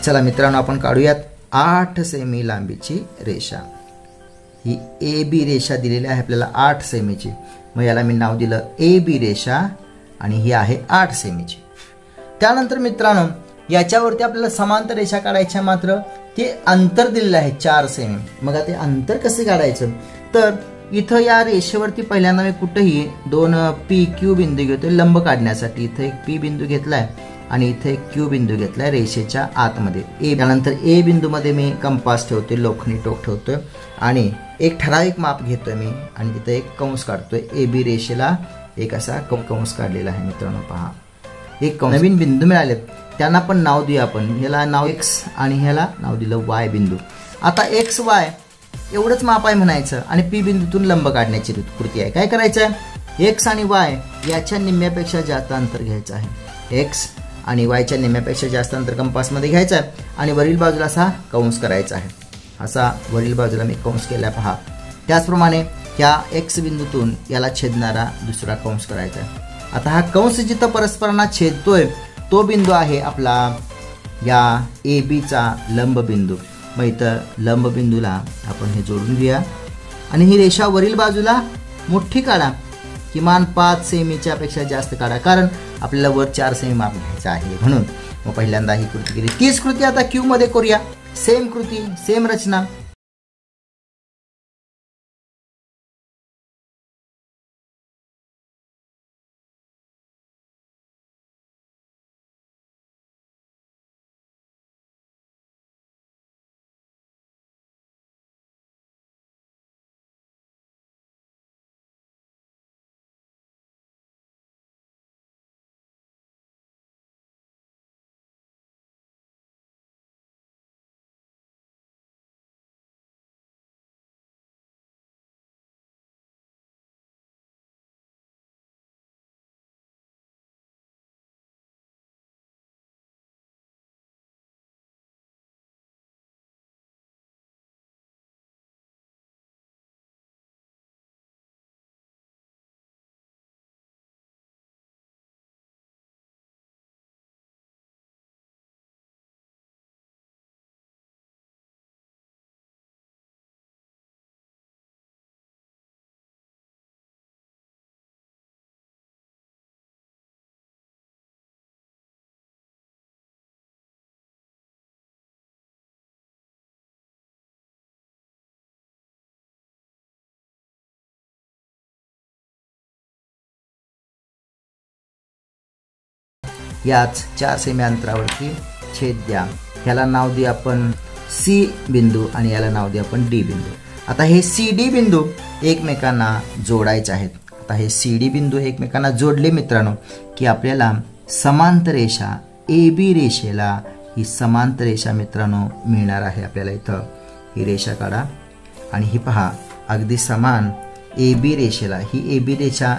चला मित्रांनो, आपण काढूयात 8 सेमी लांबीची रेषा. ही ए बी रेषा दिलेली आहे आपल्याला 8 सेमीची. मग याला मी नाव दिलं ए बी रेषा आणि ही आहे 8 सेमीची. त्यानंतर मित्रांनो, याच्यावरती आपल्याला समांतर रेषा काढायच्या, मात्र ते अंतर दिलेलं आहे 4 सेमी. मग ते अंतर कसं काढायचं, तर इथं या रेषेवरती पहिल्यांदा मी कुठेही 2 पी क्यू बिंदू घेतो लंब काढण्यासाठी. इथं एक पी बिंदू घेतलाय आणि इथे एक क्यू बिंदू घेतलाय रेषेच्या आतमध्ये. त्यानंतर ए बिंदूमध्ये मी कंपास ठेवतोय, लोखंडी टोक ठेवतोय आणि एक ठराविक माप घेतोय मी आणि तिथे एक कंस काढतोय. ए बी रेषेला एक असा कंस काढलेला आहे मित्रांनो. पहा, एक नवीन बिंदू मिळाले, त्यांना पण नाव देऊया आपण. ह्याला नाव एक्स आणि ह्याला नाव दिलं वाय बिंदू. आता एक्स वाय एवढंच माप आहे म्हणायचं आणि पी बिंदूतून लंब काढण्याची कृती आहे. काय करायचं आहे, एक्स आणि वाय याच्या निम्म्यापेक्षा जास्त अंतर घ्यायचं आहे. एक्स आणि वायच्या निम्म्यापेक्षा जास्त अंतर कंपासमध्ये घ्यायचं आहे आणि वरील बाजूला असा कंस करायचा आहे. असा वरील बाजूला मी कंस केला आहे पहा. त्याचप्रमाणे ह्या एक्स बिंदूतून याला छेदणारा दुसरा कंस करायचा आहे. आता हा कंस जिथं परस्परांना छेदतोय तो बिंदू आहे आपला या ए बीचा लंब बिंदू. मग इथं लंब बिंदूला आपण हे जोडून घेऊया आणि ही रेषा वरील बाजूला मोठी काढा, किमान 5 सेमीच्या पेक्षा जास्त काढा, कारण आपल्याला वर 4 सेमी माप घ्यायचं आहे म्हणून. मग पहिल्यांदा ही कृती केली. 30 कृती आता क्यू मध्ये करूया. सेम कृती, सेम रचना. याच 4 सेमी अंतरावरती छेद द्या. ह्याला नाव देऊ आपण सी बिंदू आणि याला नाव देऊ आपण डी बिंदू. आता हे सी डी बिंदू एकमेकांना जोडायचे आहेत. आता हे सी डी बिंदू एकमेकांना जोडले मित्रांनो की आपल्याला समांतर रेषा ए बी रेषेला ही समांतर रेषा मित्रांनो मिळणार आहे. आपल्याला इथं ही रेषा काढा आणि ही पहा अगदी समान ए बी रेषेला, ही ए बी रेषा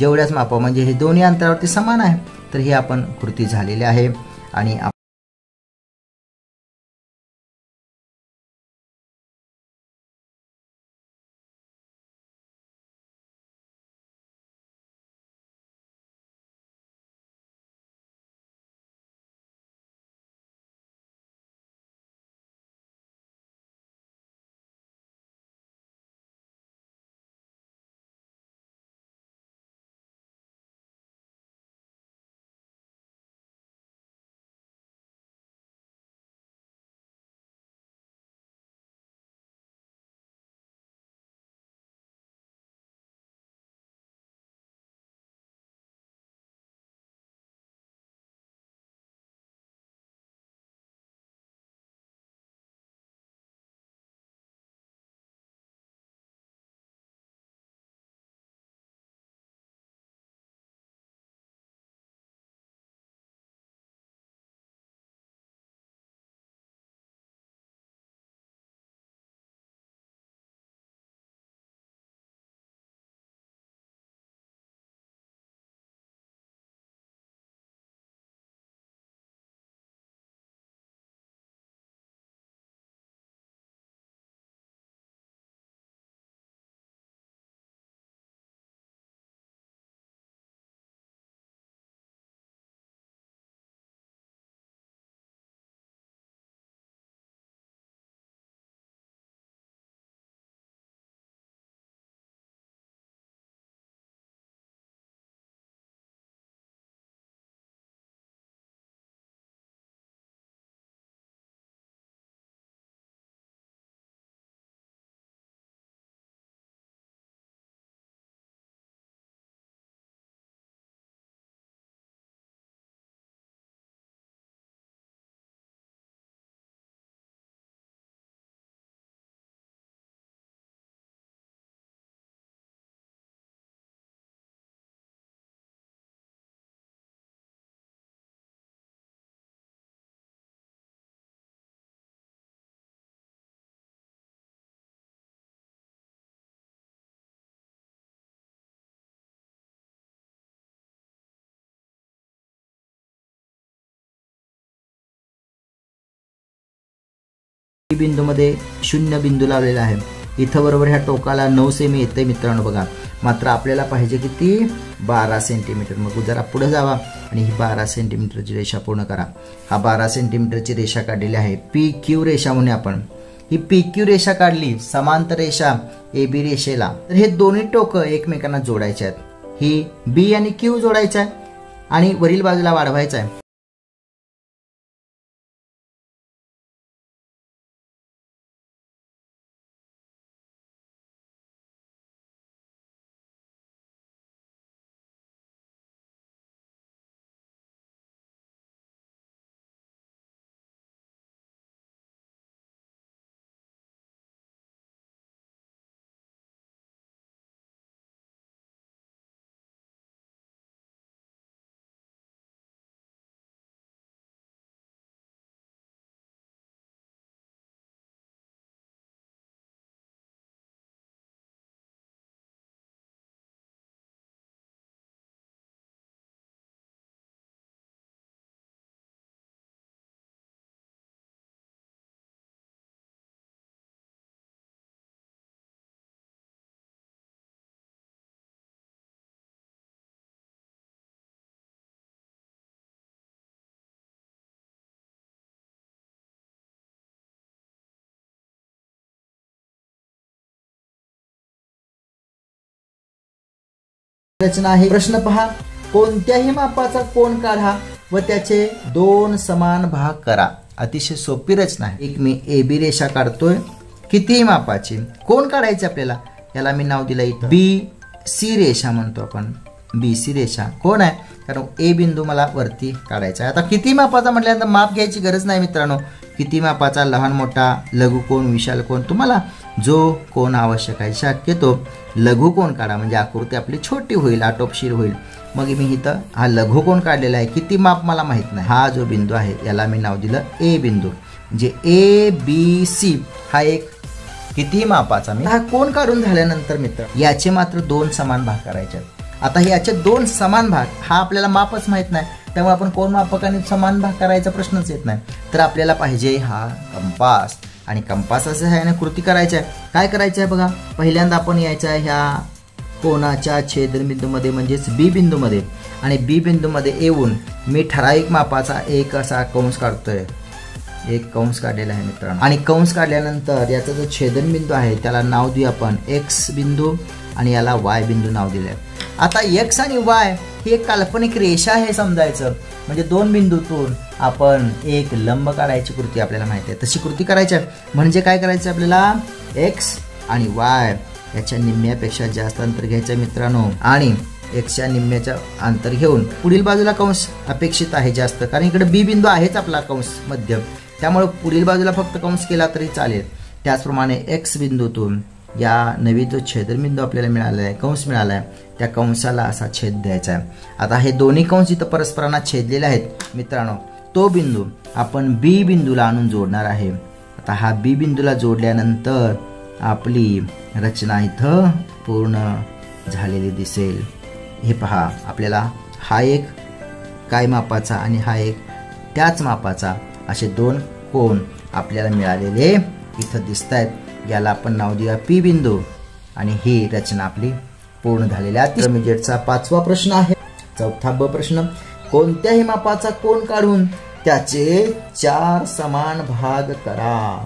जेवढ्याच मापा म्हणजे हे दोन्ही अंतरावरती समान आहे. तर ही आपण कृती झालेली आहे आणि बी बिंदूमध्ये 0 बिंदू लावलेला आहे. इथं बरोबर ह्या टोकाला 9 सेमी येते मित्रांनो बघा. मात्र आपल्याला पाहिजे किती 12 सेंटीमीटर. मग जरा पुढे जावा आणि ही 12 सेंटीमीटरची रेषा पूर्ण करा. हा 12 सेंटीमीटरची रेषा काढलेली आहे पी क्यू रेषा म्हणून आपण. ही पी क्यू रेषा काढली समांतर रेषा ए बी रेषेला. तर हे दोन्ही टोकं एकमेकांना जोडायचे आहेत. ही बी आणि क्यू जोडायचं आहे आणि वरील बाजूला वाढवायचं आहे. रचना आहे. प्रश्न पहा. कोणत्याही मापाचा कोन काढा व त्याचे 2 समान भाग करा. अतिशय सोपी रचना आहे. एक मी ए बी रेषा काढतोय कितीही मापाची. कोन काढायचे आपल्याला. याला मी नाव दिलं बी सी रेषा म्हणतो आपण. बी सी रेषा कोण आहे कारण ए बिंदू मला वरती काढायचा आहे. आता किती मापाचा म्हटल्यानंतर माप घ्यायची गरज नाही मित्रांनो. किती मापाचा, लहान मोठा, लघु कोन, विशाल कोन, तुम्हाला जो कोन आवश्यक आहे. शक्यतो लघु कोन काढा म्हणजे आकृती आपली छोटी होईल, आटोपशीर होईल. मग मी इथं हा लघु कोन काढलेला आहे. किती माप मला माहित नाही. हा जो बिंदू आहे याला मी नाव दिलं ए बिंदू. म्हणजे ए बी सी हा एक किती मापाचा. मी हा कोन काढून झाल्यानंतर मित्र याचे मात्र 2 समान भाग करायचे. आता याचे 2 समान भाग हा आपल्याला मापच माहित नाही. त्यामुळे आपण कोन मापकाने समान भाग करायचा प्रश्नच येत नाही. तर आपल्याला पाहिजे हा कंपास आणि कंपासाच्या सहाय्याने कृती करायची आहे. काय करायचं आहे बघा. पहिल्यांदा आपण यायचं आहे ह्या कोणाच्या छेदनबिंदूमध्ये म्हणजेच बी बिंदूमध्ये आणि बी बिंदूमध्ये येऊन मी ठराविक मापाचा एक असा कंस काढतोय. एक कंस काढलेला आहे मित्रांनो. आणि कंस काढल्यानंतर याचा जो छेदनबिंदू आहे त्याला नाव देऊ आपण एक्स बिंदू आणि याला वाय बिंदू नाव दिले. आता एक्स आणि वाय ही एक काल्पनिक रेषा आहे समजायचं. म्हणजे 2 बिंदूतून आपण एक लंब काढायची कृती आपल्याला माहिती आहे. तशी कृती करायची आहे. म्हणजे काय करायचं आपल्याला एक्स आणि वाय याच्या निम्म्यापेक्षा जास्त अंतर घ्यायचं मित्रांनो. आणि एक्सच्या निम्म्याचं अंतर घेऊन पुढील बाजूला कंस अपेक्षित आहे जास्त कारण इकडे बी बिंदू आहेच आपला कंस मध्य. त्यामुळे पुढील बाजूला फक्त कंस केला तरी चालेल. त्याचप्रमाणे एक्स बिंदूतून या नवीन जो छेदनबिंदू आपल्याला मिळाला आहे, कंस मिळाला आहे, त्या कंसाला असा छेद द्यायचा आहे. आता हे दोन्ही कंस इथं परस्परांना छेदलेले आहेत मित्रांनो. तो बिंदू आपण बी बिंदूला आणून जोडणार आहे. आता हा बी बिंदूला जोडल्यानंतर आपली रचना इथं पूर्ण झालेली दिसेल. हे पहा आपल्याला हा एक काय मापाचा आणि हा एक त्याच मापाचा असे 2 कोन आपल्याला मिळालेले इथं दिसत आहेत. याला आपण नाव देऊया पी बिंदू आणि ही रचना आपली पूर्ण झालेली आहे. इंटरमिजिएटचा 5वा प्रश्न आहे. 4था ब प्रश्न. कोणत्याही मापाचा कोन काढून त्याचे 4 समान भाग करा.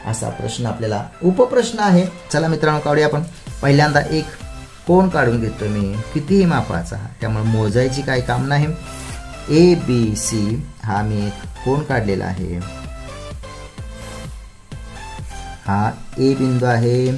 असा प्रश्न आपल्याला उपप्रश्न आहे. चला मित्रांनो काढूया आपण. पहिल्यांदा एक कोन काढून घेतो मी कितीही मापाचा. त्यामुळे मोजायची काही काम नाही. ए बी सी हा मी कोन काढलेला आहे. हा ए बिंदू आहे,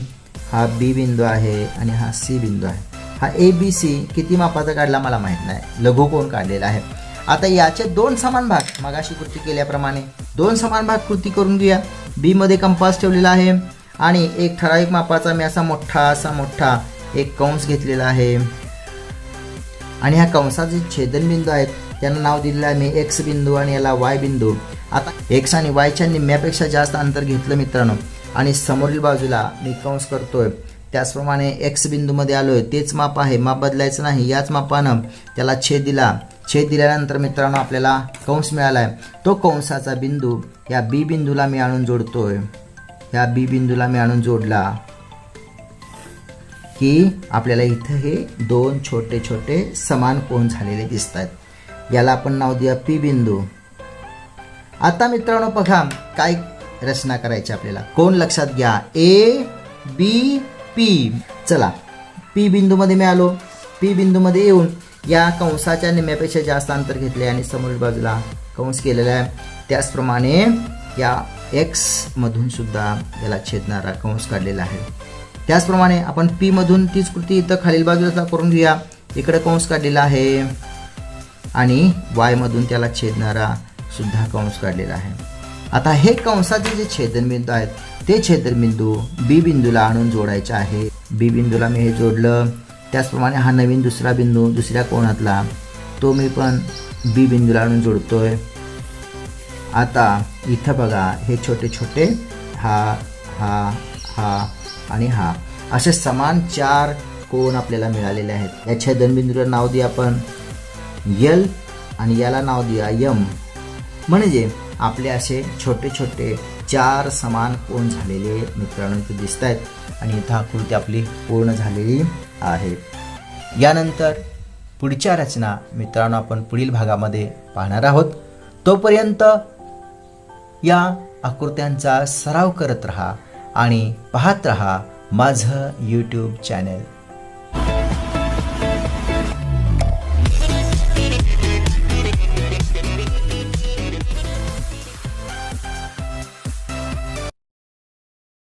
हा बी बिंदू आहे आणि हा सी बिंदू आहे. हा ए बी सी किती मापाचा काढला मला माहित नाही. लघु कोन काढलेला आहे. आता याचे 2 समान भाग मगाशी कृती केल्याप्रमाणे 2 समान भाग कृती करून घेऊया. बी मध्ये कंपास ठेवलेला आहे आणि एक ठराविक मापाचा मी असा मोठा एक कंस घेतलेला आहे आणि ह्या कंसाचे छेदनबिंदू आहेत त्यांना नाव दिलेलं आहे मी एक्स बिंदू आणि याला वाय बिंदू. आता एक्स आणि वायच्या निम्म्यापेक्षा जास्त अंतर घेतलं मित्रांनो आणि समोरील बाजूला मी कंस करतोय. त्याचप्रमाणे एक्स बिंदूमध्ये आलोय, तेच माप आहे, माप बदलायचं नाही. याच मापानं त्याला छेद दिला. छेद दिल्यानंतर मित्रांनो आपल्याला कंस मिळाला आहे. तो कंसाचा बिंदू या बी बिंदूला मी आणून जोडतोय. ह्या बी बिंदूला मी आणून जोडला की आपल्याला इथं हे दोन छोटे छोटे समान कोन झालेले दिसत आहेत. याला आपण नाव देऊया पी बिंदू. आता मित्रांनो बघा काय रचना करायची आपल्याला. कोण लक्षात घ्या, ए बी पी. चला पी बिंदू मध्ये मी आलो. पी बिंदू मध्ये येऊन या कंसाच्या निम्म्यापेक्षा जास्त अंतर घेतले आणि समोरील बाजूला कंस केलेला आहे. त्याचप्रमाणे या एक्स मधून सुद्धा याला छेदणारा कंस काढलेला आहे. त्याचप्रमाणे आपण पी मधून तीच कृती इथं खालील बाजूला करून घेऊया. इकडे कंस काढलेला आहे आणि वाय मधून त्याला छेदणारा सुद्धा कंस काढलेला आहे. आता हे कंसाचे जे छेदनबिंदू आहेत ते छेदनबिंदू बी बिंदूला आणून जोडायचे आहे. बी बिंदूला मी हे जोडलं. त्याचप्रमाणे हा नवीन दुसरा बिंदू दुसऱ्या कोनातला तो मी पण बी बिंदूला आणून जोडतोय. आता इथं बघा हे छोटे छोटे हा हा हा आणि हा असे समान 4 कोन आपल्याला मिळालेले आहेत. या छेदनबिंदूला नाव देऊ आपण एल आणि याला नाव देऊया एम. म्हणजे आपले असे छोटे छोटे 4 समान कोन झालेले मित्रांनो इथे दिसत आहेत आणि इथं आकृती आपली पूर्ण झालेली आहे. यानंतर पुढच्या रचना मित्रांनो आपण पुढील भागामध्ये पाहणार आहोत. तोपर्यंत या आकृत्यांचा सराव करत रहा आणि पाहत रहा माझं YouTube चॅनल.